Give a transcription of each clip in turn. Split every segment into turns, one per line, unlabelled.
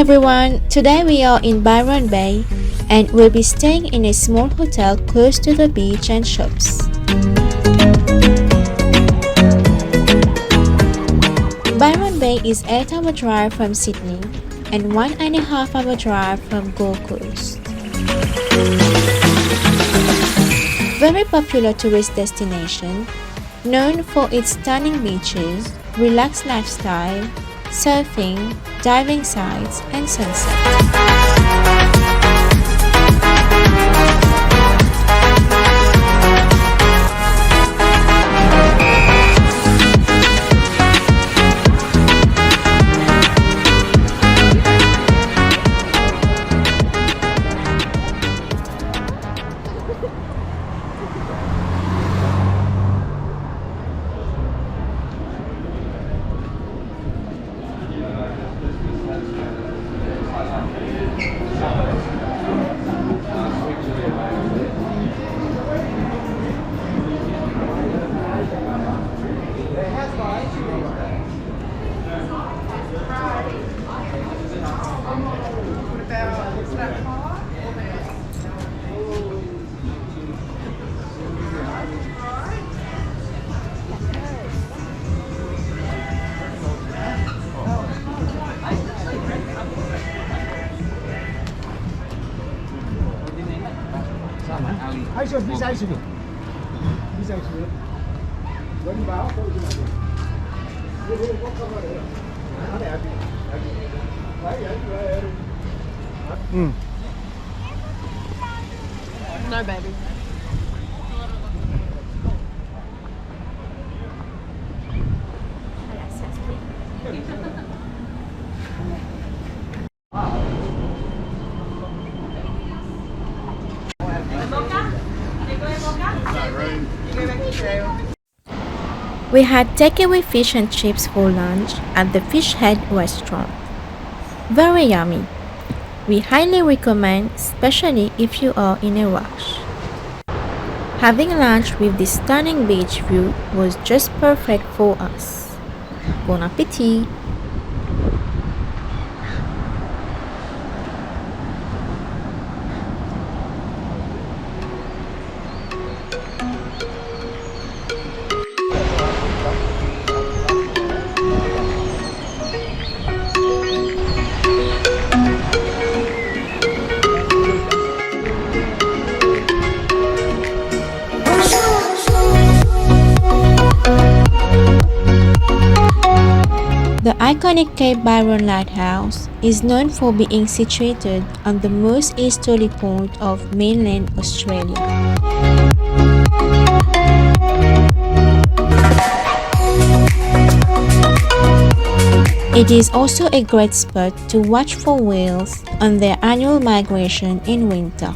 everyone, today we are in Byron Bay and we'll be staying in a small hotel close to the beach and shops. Byron Bay is 8-hour drive from Sydney and 1.5-hour drive from Gold Coast. Very popular tourist destination, known for its stunning beaches, relaxed lifestyle, surfing, diving sites, and sunset.
No, baby.
We had takeaway fish and chips for lunch at the Fish Head restaurant. Very yummy. We highly recommend, especially if you are in a rush. Having lunch with this stunning beach view was just perfect for us. Bon appétit! The iconic Cape Byron Lighthouse is known for being situated on the most easterly point of mainland Australia. It is also a great spot to watch for whales on their annual migration in winter.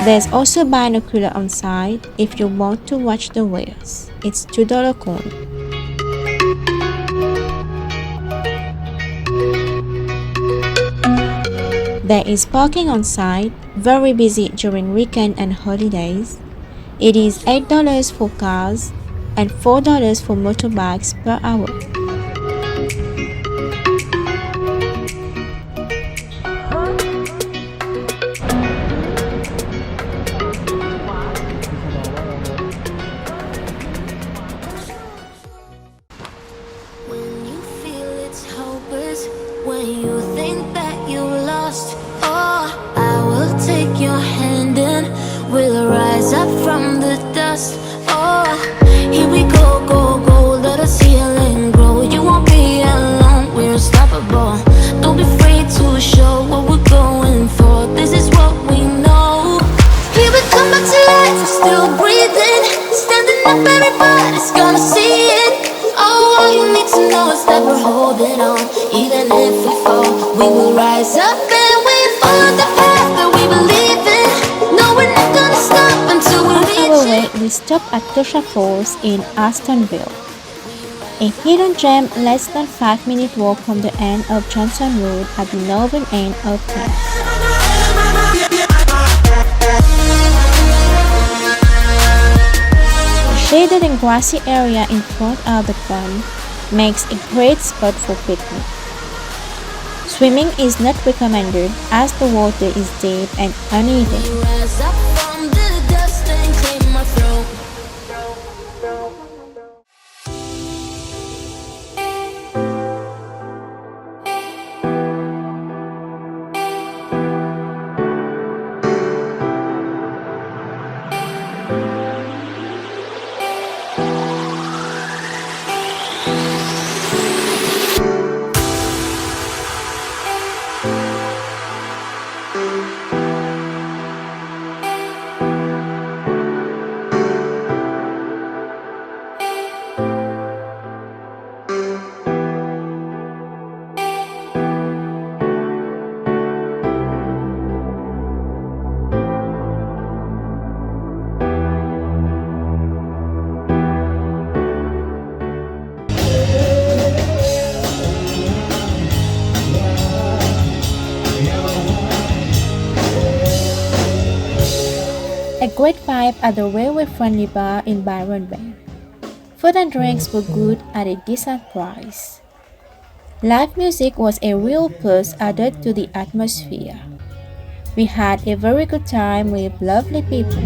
There's also binocular on site if you want to watch the whales. It's $2 coin. There is parking on site, very busy during weekend and holidays. It is $8 for cars and $4 for motorbikes per hour.
When you think that you lost, oh, I will take your hand and we'll rise up from the dust. Oh, here we go, go, go, let us heal and grow. You won't be alone, we're unstoppable. Don't be afraid to show what we're going for. This is what we know. Here we come back to life, we're still breathing. Standing up, everybody's gonna see it. Oh, all you need to know is that we're holding on. Even if we fall, we will rise up and we follow the path that we believe in. No, we're not gonna stop until we reach it.
We stopped at Tosha Falls in Astonville, a hidden gem less than 5-minute walk from the end of Johnson Road at the northern end of town. shaded and grassy area in front of the pond makes a great spot for picnic. Swimming is not recommended as the water is deep and uneven.
Rise up from the dust and clear my throat.
A great vibe at the railway-friendly bar in Byron Bay. Food and drinks were good at a decent price. Live music was a real plus added to the atmosphere. We had a very good time with lovely people.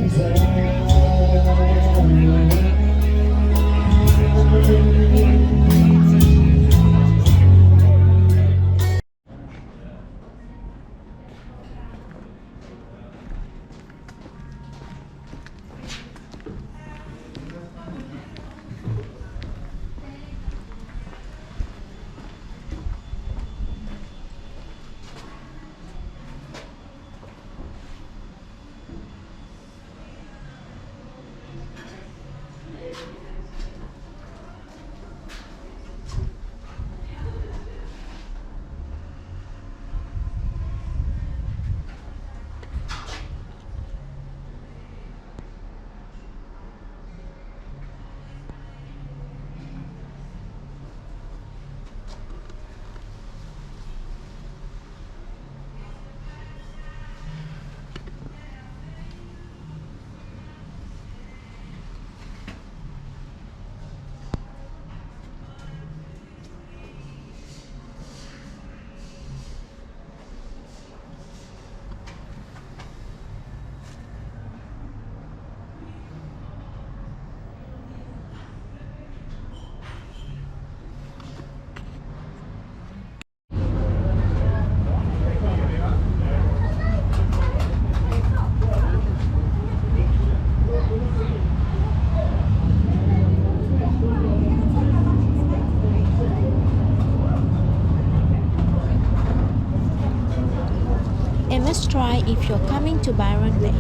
A must try if you're coming to Byron Bay.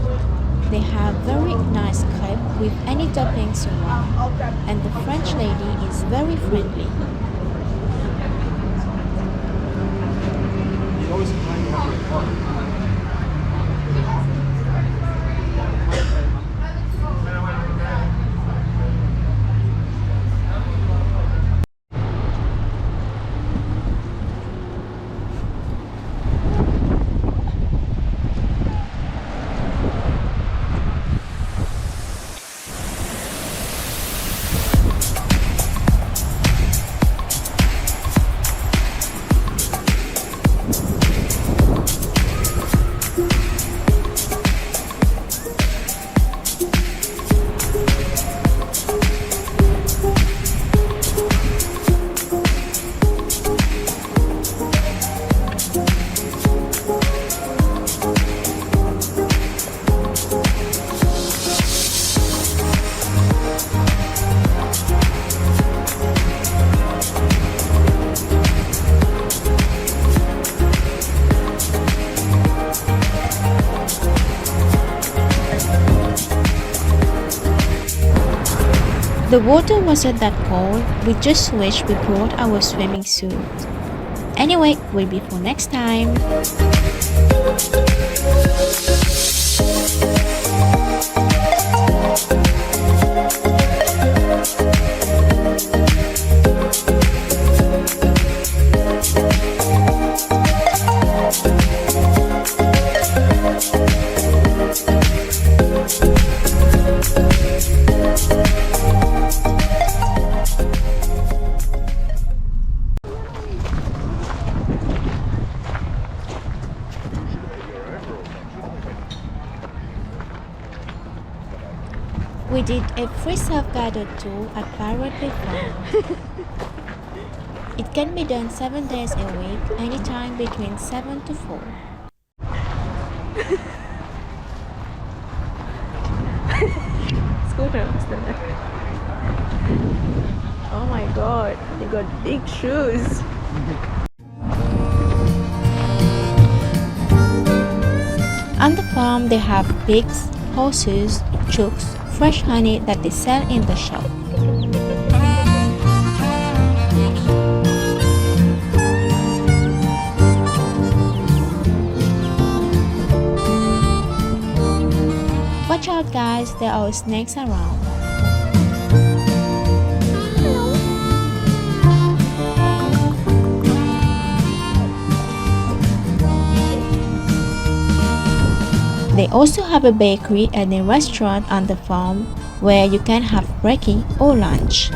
They have very nice crepe with any toppings you want, and the French lady is very friendly. The water wasn't that cold, we just wish we brought our swimming suit. Anyway, will be for next time. We did a free self-guided tour at Byron Bay. It can be done 7 days a week, anytime between 7 to 4.
Scooter, oh my god, you got big shoes.
On the farm, they have pigs, horses, chooks, fresh honey that they sell in the shop. Watch out guys, there are snakes around. They also have a bakery and a restaurant on the farm where you can have breakfast or lunch.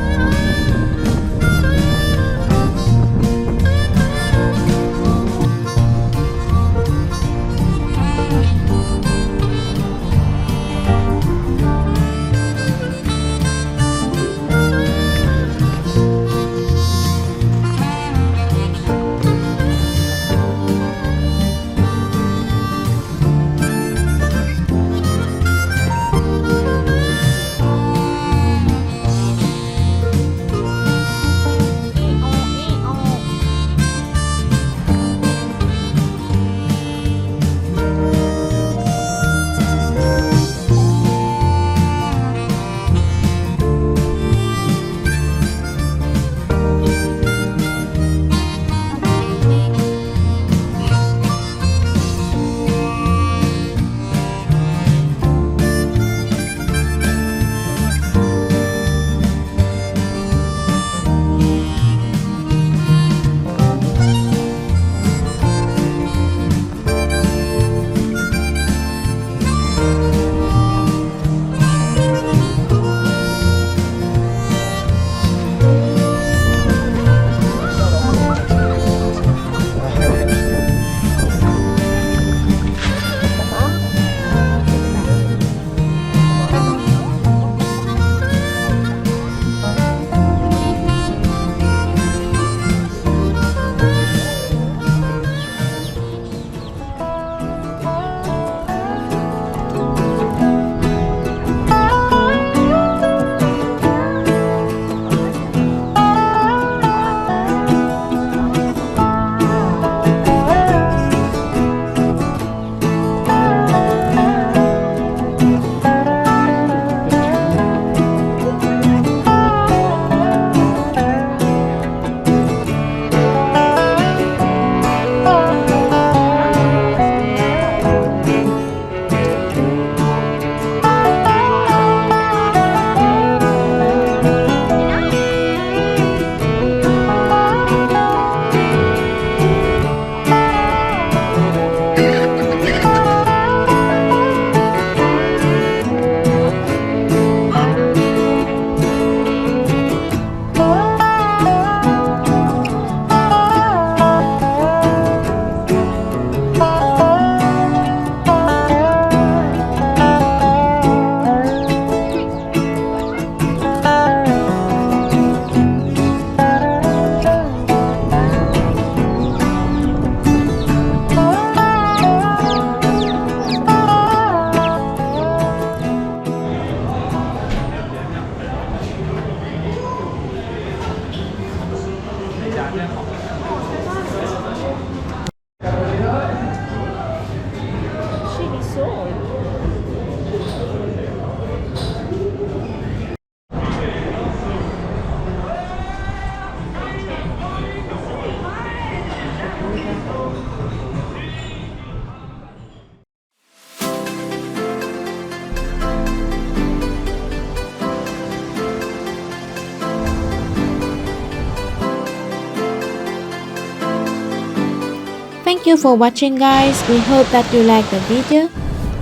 Thank you for watching guys. We hope that you like the video.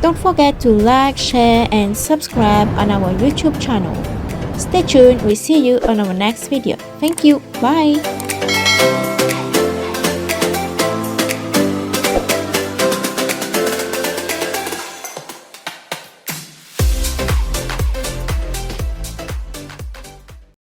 Don't forget to like, share and subscribe on our YouTube channel. Stay tuned. We see you on our next video. Thank you. Bye.